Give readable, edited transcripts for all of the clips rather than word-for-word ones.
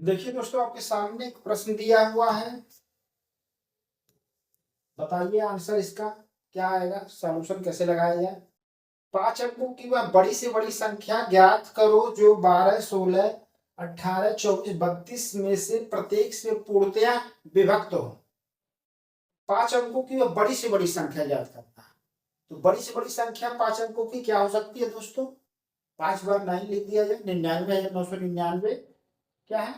देखिए दोस्तों, आपके सामने एक प्रश्न दिया हुआ है। बताइए आंसर इसका क्या आएगा, सॉल्यूशन कैसे लगाया जाए। 5 अंकों की वह बड़ी से बड़ी संख्या ज्ञात करो जो 12, 16, 18, 24, 32 में से प्रत्येक से पूर्णतया विभक्त हो। 5 अंकों की वह बड़ी से बड़ी संख्या ज्ञात करना है। तो बड़ी से बड़ी संख्या 5 अंकों की क्या हो सकती है दोस्तों? 5 बार 9 लिख दिया जाए, 99,999 क्या है?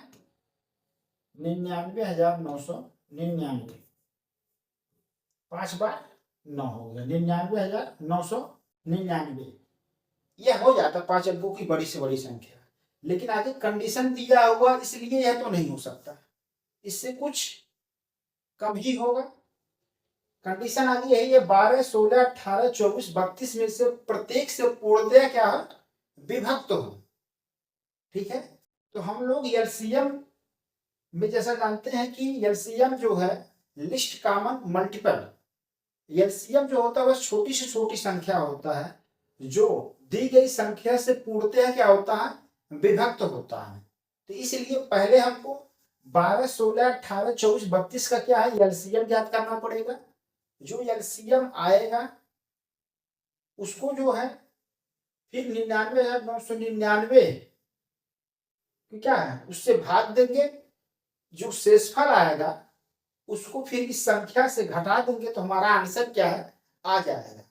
99,999। 5 बार 9 हो गया 99,999। यह हो जाता 5 अंकों की बड़ी से बड़ी संख्या। लेकिन आगे कंडीशन दिया हुआ, इसलिए यह तो नहीं हो सकता, इससे कुछ कम ही होगा। कंडीशन आगे यही है, 12, 16, 18, 24, 32 में से प्रत्येक से पूर्णतया क्या है? विभक्त हो। ठीक है, तो हम लोग एलसीएम में जैसा जानते हैं कि एलसीएम जो है लिस्ट कॉमन मल्टीपल। एलसीएम जो होता है वह छोटी से छोटी संख्या होता है जो दी गई संख्या से पूर्णतया क्या होता है? विभक्त होता है। तो इसलिए पहले हमको 12, 16, 18, 24, 32 का क्या है? एलसीएम ज्ञात करना पड़ेगा। जो एलसीएम आएगा उसको जो है फिर 99,999 क्या है उससे भाग देंगे। जो शेषफल आएगा उसको फिर इस संख्या से घटा देंगे तो हमारा आंसर क्या है? आ जाएगा।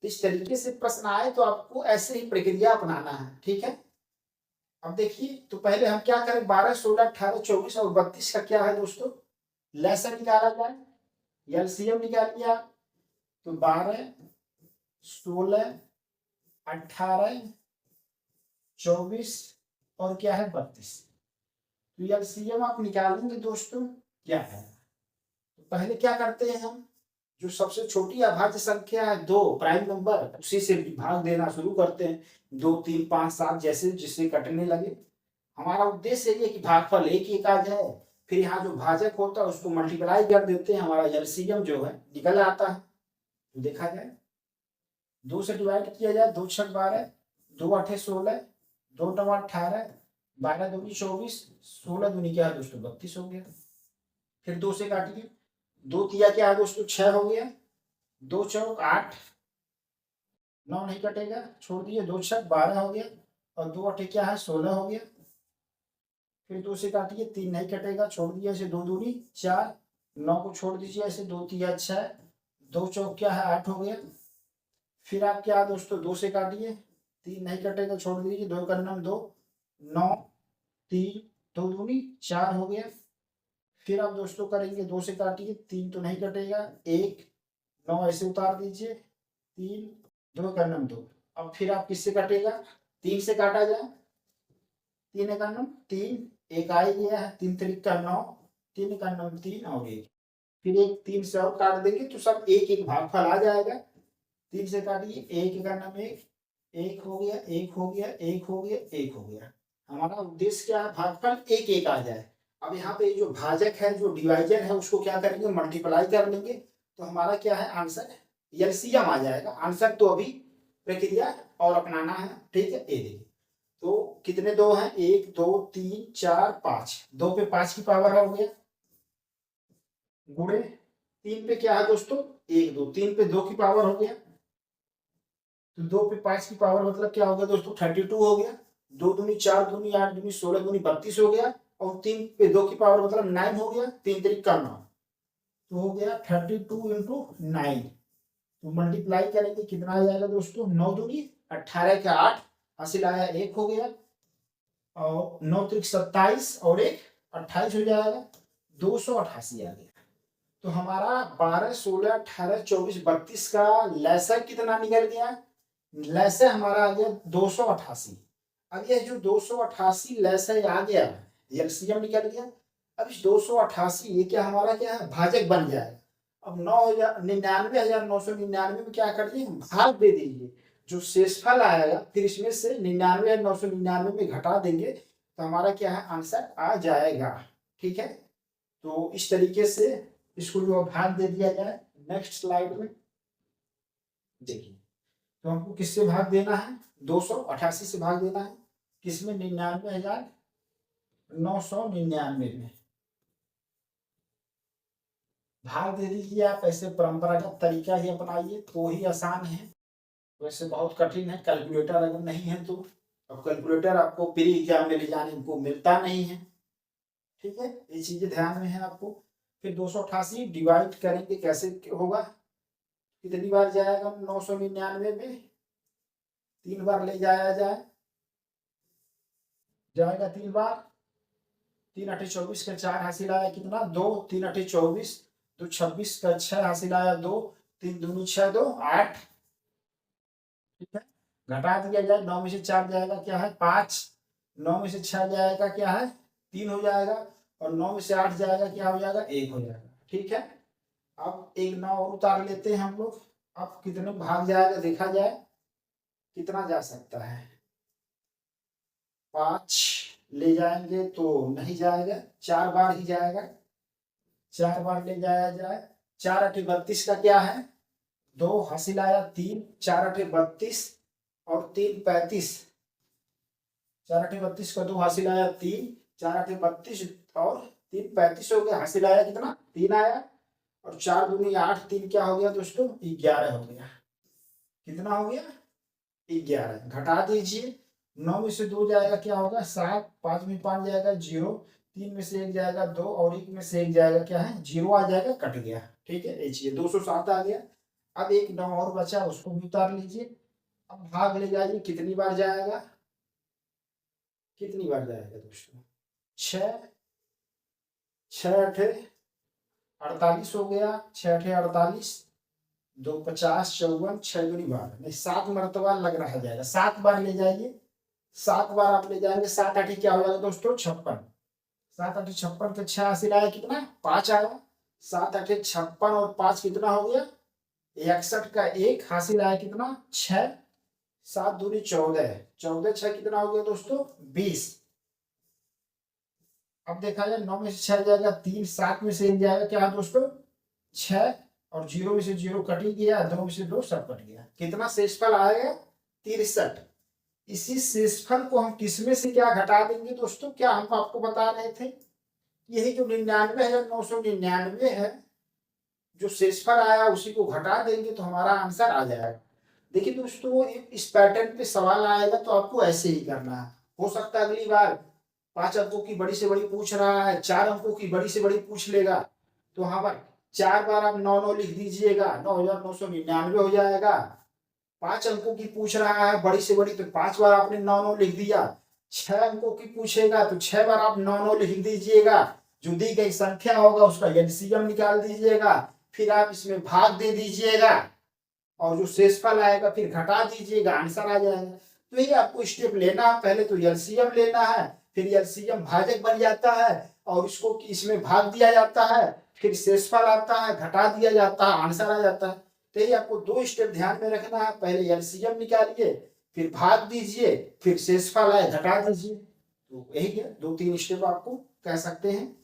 इस तरीके से प्रश्न आए तो आपको ऐसे ही प्रक्रिया अपनाना है। ठीक है, अब देखिए, तो पहले हम क्या करें, 12, 16, 18, 24 और 32 का क्या है दोस्तों? लैसन निकाला जाए, एलसीएम निकाल लिया। तो 12, 16, 18, 24 और क्या है 32। तो एलसीएम आप निकालेंगे दोस्तों, क्या है? तो पहले क्या करते हैं हम, जो सबसे छोटी अभाज्य संख्या है 2 प्राइम नंबर, उसी से भाग देना शुरू करते हैं। 2, 3, 5, 7 जैसे जिससे कटने लगे। हमारा उद्देश्य ये कि भागफल एक एक आ जाए, फिर यहाँ जो भाजक होता है उसको मल्टीप्लाई कर देते हैं, हमारा एलसीएम जो है निकल आता है। तो देखा जाए, 2 से डिवाइड किया जाए, 2 छक 12, 2 आठे 16, 2 नौ 18, 12 दूनी 24, 16 दूनी क्या है दोस्तों 32 हो गया। फिर 2 से काटिए, 2 तिया क्या है दोस्तों 6 हो गया, 2 चौक 8, 9 नहीं कटेगा छोड़ दिए, 2 छक 12 हो गया और 2 अठे क्या है 16 हो गया। फिर 2 से काटिए, 3 नहीं कटेगा छोड़ दिया, ऐसे 2 दूनी 4, 9 को छोड़ दीजिए, ऐसे 2 तिया 6, 2 चौक क्या है 8 हो गया। फिर आप क्या दोस्तों 2 से काटिए, 3 नहीं कटेगा छोड़ दीजिए, 2 का 2, 9, 3, 2 दूनी 4 हो गया। फिर आप दोस्तों करेंगे 2 से काटिए, 3 तो नहीं कटेगा, 1, 9 ऐसे उतार दीजिए, 3, 2 का 2। अब फिर आप किससे काटेगा? 3 से काटा जाए, 3 एक 3, एक आ ही गया है, 3 त्रिक का 9, 3 का 3 और 1। फिर एक 3 से और काट देंगे तो सब एक एक भागफल आ जाएगा। 3 से काटिए, 1 का 1, 1 हो गया, 1 हो गया, 1 हो गया, 1 हो गया। हमारा उद्देश्य क्या है? भागफल एक एक आ जाए। अब यहाँ पे जो भाजक है, जो डिवाइजर है, उसको क्या करेंगे? मल्टीप्लाई कर लेंगे तो हमारा क्या है आंसर? एलसीएम आ जाएगा। आंसर तो अभी प्रक्रिया और अपनाना है। ठीक है, ये देखिए, तो कितने 2 हैं? 1, 2, 3, 4, 5। 2 पे 5 की पावर हो गया, गुणे 3 पे क्या है दोस्तों 1, 2, 3 पे 2 की पावर हो गया, तो 2 पे 5 की पावर मतलब क्या हो गया दोस्तों 32 हो गया। 2 दूनी 4 दूनी 8 दूनी 16 दूनी 32 हो गया, और 3 पे 2 की पावर मतलब 9 हो गया, 3 तरीक का 9, तो हो गया 32 इंटू 9। तो मल्टीप्लाई करेंगे कितना आ जाएगा दोस्तों? 9 दूनी 18 का 8, हासिल आया 1 हो गया, और 9 त्रिक 27 और 1 28 हो जाएगा, 288 आ गया। तो हमारा 12, 16, 18, 24, 32 का लैसा कितना निकल गया? लैसे हमारा आ गया 288। अब यह जो 288 लैसे आ गया, एलसीएम निकल गया। अब इस 288 ये क्या हमारा क्या है? भाजक बन जाएगा। अब 99,999 में क्या करिए? भाग दे दीजिए, जो शेषफल आएगा फिर इसमें से 99,999 में घटा देंगे तो हमारा क्या है? आंसर आ जाएगा। ठीक है, तो इस तरीके से इसको जो भाग दे दिया जाए। नेक्स्ट स्लाइड में देखिए, तो हमको किससे भाग देना है? 288 से भाग देना है। किसमें? 99,000 999 में भाग दे दीजिए आप। ऐसे परंपरागत तरीका ही अपनाइए तो ही आसान है, वैसे बहुत कठिन है। कैलकुलेटर अगर नहीं है तो, अब कैलकुलेटर आपको प्री एग्जाम में ले जाने को मिलता नहीं है। ठीक है, ये चीजें ध्यान में है आपको। फिर 288 डिवाइड करेंगे कैसे होगा, कितनी बार जाएगा 999 में, 3 बार ले जाया जाएगा 3 बार। 3 8 24 का 4 हासिल आया कितना 2, 3 8 24, 2 26 का 6 हासिल आया 2, 3 दूनी 6 2 8। ठीक है, घटा दिया जाए, 9 में से 4 जाएगा क्या है 5, 9 में से 6 जाएगा क्या है 3 हो जाएगा, और 9 में से 8 जाएगा क्या हो जाएगा 1 हो जाएगा। ठीक है, अब एक 9 और उतार लेते हैं हम लोग। अब कितने भाग जाएगा देखा जाए, कितना जा सकता है। 5 ले जाएंगे तो नहीं जाएगा, 4 बार ही जाएगा, 4 बार ले जाया जाए। 4 8 32 का क्या है 2 हासिल आया 3, 4 8 32 और 3 35, 4 8 32 का 2 हासिल आया 3, 4 8 32 और 3 35 हो गया, हासिल आया कितना 3 आया, और 4 दूनी 8, 3 क्या हो गया दोस्तों 11 हो गया। कितना हो गया 11। घटा दीजिए, 9 में से 2 जाएगा क्या होगा 7, 5 में 5 जाएगा 0, 3 में से 1 जाएगा 2 और 1 में से 1 जाएगा क्या है 0 आ जाएगा, कट गया। ठीक है, ये 207 आ गया। अब एक 9 और बचा, उसको भी उतार लीजिए। अब भाग ले जाइए, कितनी बार जाएगा, कितनी बार जाएगा दोस्तों 6, 6 8 48 हो गया, 6 8 48, 2 50 54, 6 दूनी 12 नहीं 7 मरतबा लग रहा जाएगा, 7 बार ले जाइए। 7 बार आप ले जाएंगे, 7 8 क्या हो जाएगा दोस्तों 56, 7 8 56 के 6 हासिल आया कितना 5 आया, 7 8 56 और 5 कितना हो गया 61 का 1 हासिल आया कितना 6, 7 दूनी 14, 14 6 कितना हो गया दोस्तों 20। अब देखा जाए 9 में से 6 जाएगा 3, 7 में से 1 जाएगा क्या है दोस्तों 6, और 0 में से 0 कट ही गया, 2 में से 2 सब कट गया, कितना शेषफल आएगा 63। इसी शेषफल को हम किसमें से क्या घटा देंगे दोस्तों, क्या हम आपको बता रहे थे, यही जो 99,999 है, जो शेषफल आया उसी को घटा देंगे तो हमारा आंसर आ जाएगा। देखिए दोस्तों, इस पैटर्न पे सवाल आएगा तो आपको ऐसे ही करना है। हो सकता है अगली बार 5 अंकों की बड़ी से बड़ी पूछ रहा है, 4 अंकों की बड़ी से बड़ी पूछ लेगा, तो वहां पर 4 बार आप 9 9 लिख दीजिएगा, 9,999 हो जाएगा। 5 अंकों की पूछ रहा है बड़ी से बड़ी, तो 5 बार आपने 9 9 लिख दिया। 6 अंकों की पूछेगा तो 6 बार आप 9 9 लिख दीजिएगा। जो दी गई संख्या होगा उसका एलसीएम निकाल दीजिएगा, फिर आप इसमें भाग दे दीजिएगा, और जो शेषफल आएगा फिर घटा दीजिएगा, आंसर आ जाएगा। तो ये आपको स्टेप लेना है, पहले तो एलसीएम लेना है, फिर एलसीएम भाजक बन जाता है और इसको इसमें भाग दिया जाता है, फिर शेषफल आता है, घटा दिया जाता है, आंसर आ जाता है। तो ये आपको 2 स्टेप ध्यान में रखना है, पहले एलसीएम निकालिए, फिर भाग दीजिए, फिर शेषफल आए घटा दीजिए। तो यही है 2-3 स्टेप आपको कह सकते हैं।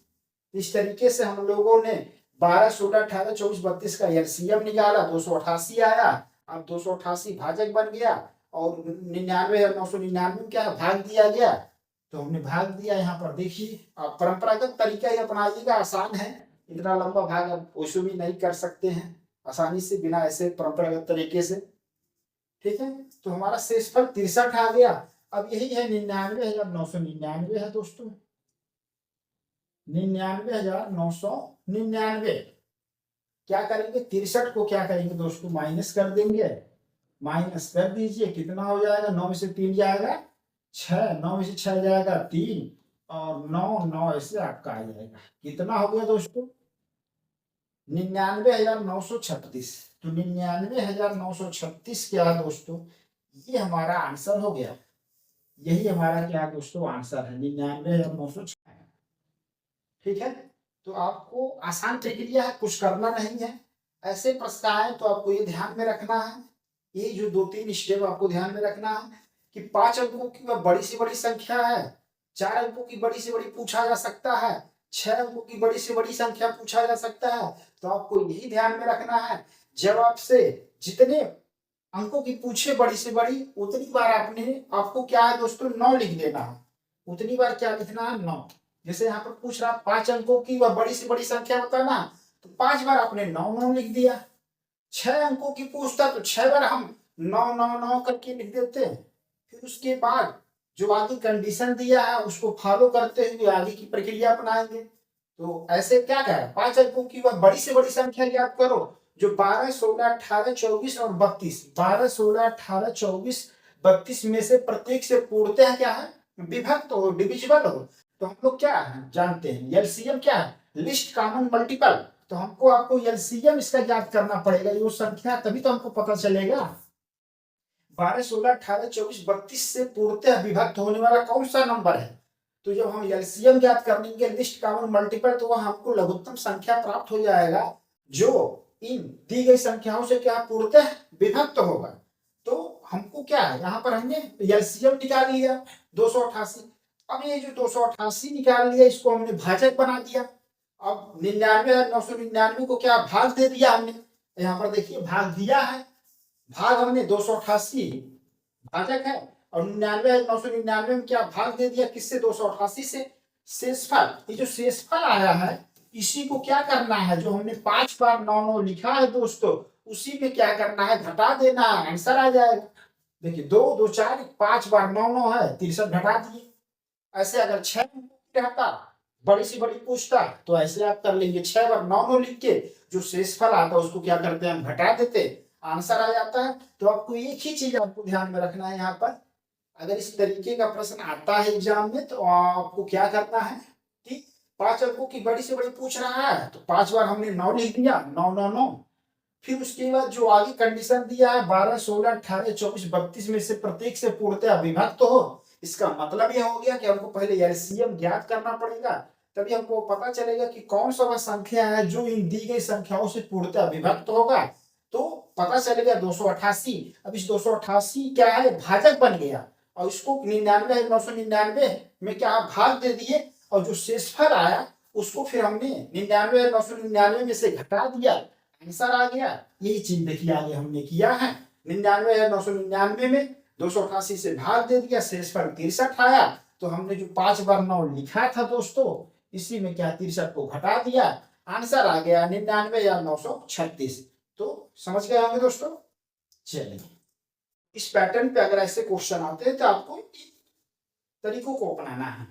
इस तरीके से हम लोगों ने 12 16 18 24 32 का एलसीएम निकाला, 288 आया। अब 288 भाजक बन गया और 99,999 क्या भाग दिया गया, तो हमने भाग दिया। यहाँ पर देखिए, आप परंपरागत तरीका ही अपनाइएगा, आसान है, इतना लंबा भाग आप वैसे भी नहीं कर सकते हैं आसानी से बिना ऐसे परंपरागत तरीके से। ठीक है, तो हमारा शेषफल 63 आ गया। अब यही है 99,999 है दोस्तों, 99,999। क्या करेंगे 63 को क्या करेंगे दोस्तों माइनस कर देंगे, माइनस कर दीजिए, कितना हो जाएगा 9 में से 3 जाएगा 6, 9 में से 6 जाएगा 3, और 9 9 ऐसे आपका आ जाएगा, कितना हो गया दोस्तों 99,936। तो 99,936 क्या है दोस्तों, ये हमारा आंसर हो गया। यही हमारा क्या दोस्तों आंसर है 99,936। ठीक है, तो आपको आसान प्रक्रिया है, कुछ करना नहीं है। ऐसे प्रश्न आए तो आपको ये ध्यान में रखना है, ये जो 2-3 स्टेप आपको ध्यान में रखना है कि 5 अंकों की बड़ी से बड़ी संख्या है, 4 अंकों की बड़ी से बड़ी पूछा जा सकता है, 6 अंकों की बड़ी से बड़ी संख्या पूछा जा सकता है। तो आपको यही ध्यान में रखना है, जब आपसे जितने अंकों की पूछे बड़ी से बड़ी, उतनी बार आपको क्या है दोस्तों 9 लिख देना है। उतनी बार क्या लिखना है, 9। जैसे यहाँ पर पूछ रहा 5 अंकों की वह बड़ी से बड़ी संख्या बताना, तो 5 बार आपने 9 लिख दिया। 6 अंकों की पूछता तो 6 बार हम 9 करके लिख देते हैं। फिर उसके बाद जो आगे कंडीशन दिया है उसको फॉलो करते हुए आगे की प्रक्रिया अपनाएंगे। तो ऐसे क्या कह रहा है, 5 अंकों की वह बड़ी से बड़ी संख्या याद करो जो 12, 16, 18, 24 और 32, 12, 16, 18, 24, 32 में से प्रत्येक से पूर्णतः क्या है, विभक्त हो, डिविजिबल हो। तो हम लोग क्या है जानते हैं, एलसीएम क्या है, लिस्ट कॉमन मल्टीपल। तो हमको आपको एलसीएम इसका याद करना पड़ेगा, ये संख्या, तभी तो हमको पता चलेगा 12, 16, 18, 24, 32 से पूर्णतः विभक्त होने वाला कौन सा नंबर है। तो जब हम एलसीएम ज्ञात करेंगे, लिस्ट कॉमन मल्टीपल, तो वह हमको लघुत्तम संख्या प्राप्त हो जाएगा जो इन दी गई संख्याओं से क्या पूर्णतः विभक्त होगा। तो हमको क्या है, यहाँ पर हमने एलसीएम निकाल लिया 288। अब ये जो 288 निकाल लिया इसको हमने भाजक बना दिया। अब 99,999 को क्या भाग दे दिया हमने, यहाँ पर देखिए भाग दिया है, भाग हमने 288 भाजक है, और 99,999 में क्या भाग दे दिया, किससे, 288 से। शेषफल, ये जो शेषफल आया है इसी को क्या करना है, जो हमने 5 बार 9 लिखा है दोस्तों, उसी में क्या करना है, घटा देना, आंसर आ जाएगा। देखिए 2 2 4 5 बार 9 है, 63 घटा दिए। ऐसे अगर 6 रहता, बड़ी सी बड़ी पूछता, तो ऐसे आप कर लेंगे, 6 बार 9 लिख के जो शेषफल आता है उसको क्या करते हैं, हम घटा देते, आंसर आ जाता है। तो आपको एक ही चीज आपको ध्यान में रखना है, यहाँ पर अगर इस तरीके का प्रश्न आता है एग्जाम में तो आपको क्या करना है, ठीक, 5 अंकों की बड़ी से बड़ी पूछ रहा है तो 5 बार हमने 9 लिख दिया, 9 फिर उसके बाद जो आगे कंडीशन दिया है 12, 16, 18, 24, 32 में से प्रत्येक से पूर्णतः विभक्त हो। इसका मतलब यह हो गया कि हमको पहले एलसीएम ज्ञात करना पड़ेगा, तभी हमको पता चलेगा कि कौन सा वह संख्या है जो इन दी गई संख्याओं से पूर्णतः विभक्त होगा। तो पता चलेगा 288। अब इस 288 क्या है, भाजक बन गया, और इसको 99,999 में क्या भाग दे दिए, और जो शेषफल आया उसको फिर हमने 99,999 में से घटा दिया, आंसर आ गया। यही चीज देखिए आगे हमने किया है, 99,999 में 288 से भाग दे दिया, शेषफल 63 आया। तो हमने जो 5 बार 9 लिखा था दोस्तों, इसी में क्या 63 को घटा दिया, आंसर आ गया 99,936। तो समझ गए होंगे दोस्तों। चलिए, इस पैटर्न पे अगर ऐसे क्वेश्चन आते हैं तो आपको इन तरीकों को अपनाना है।